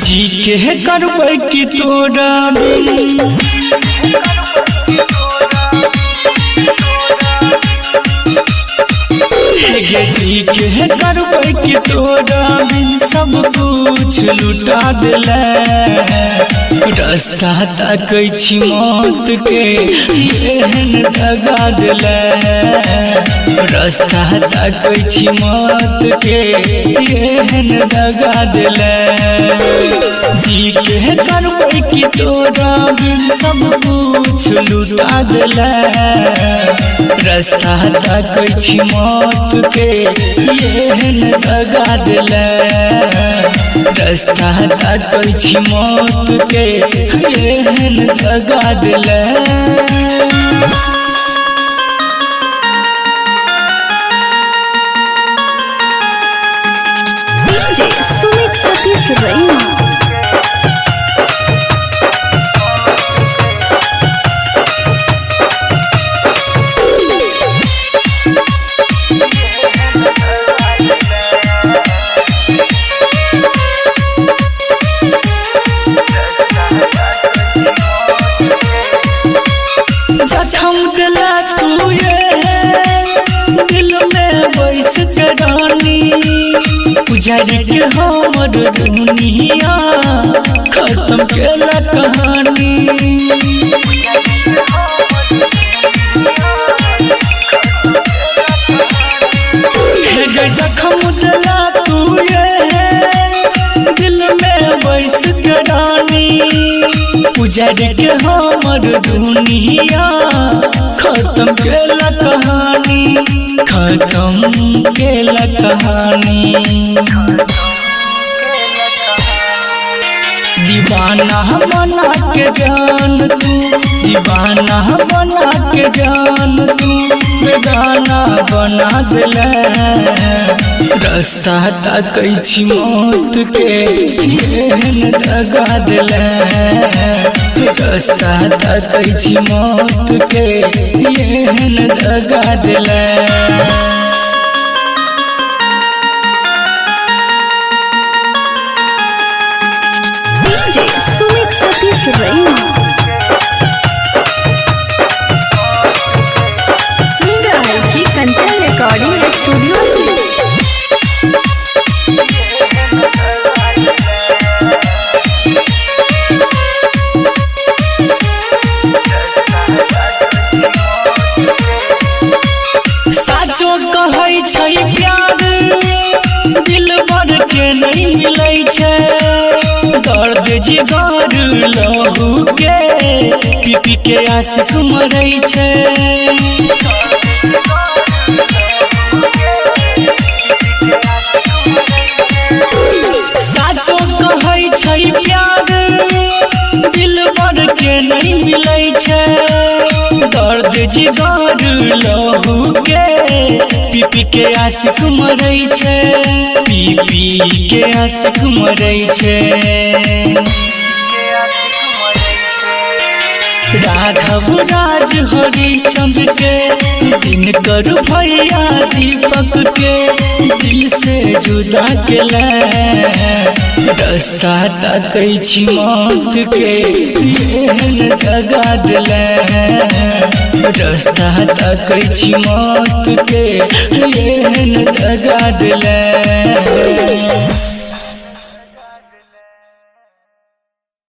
जी के करबै कि तोरा जी के करबै कि तोरा बिन सब कुछ लुटा देले रास्ता ताकै छी मौत के एहन दगा देले रास्ता ताकै छी मौत के एहन दगा देले जी के करबै कि तोरा बिन सब कुछ लुटा देले रास्ता ताकै छी मौत के एहन दगा देले रास्ता ताकै छी मौत के एहन दगा देले DJ Sumit Satish Raina। जखम दिला तू ये दिल में बैस के रानी उजाड़ के हमर दुनिया खत्म केला कहानी जखम दिला तू ये दिल में बैस के रानी उजाड़ के हमर दुनिया खत्म केला कहानी खत्म केला कहानी दीवाना बना के जान तू दीवाना बना के जान तू बेगाना बना देले रास्ता ताकै छी मौत के एहन दगा देले रास्ता ताकै छी मौत के एहन दगा देले DJ Sumit Satish Raina। Singer Ji Kanchan Recording Studio से साचो कहै छै प्यार दिल भर के नहीं मिलै छै दर्द जिगर लहू के पी के आशिक मरै छै साचो कहै छै प्यार दिल भर के नहीं मिलै छै दर्द जिगर लहू के पी के आशिक मरै छै पी के आशिक मरै छै राघव राज हरिचंद्र के दिनकर भैया दीपक के दिल से जुदा केले रास्ता ताकै छी मौत के एहन दगा देले रास्ता ताकै छी मौत के एहन दगा देले।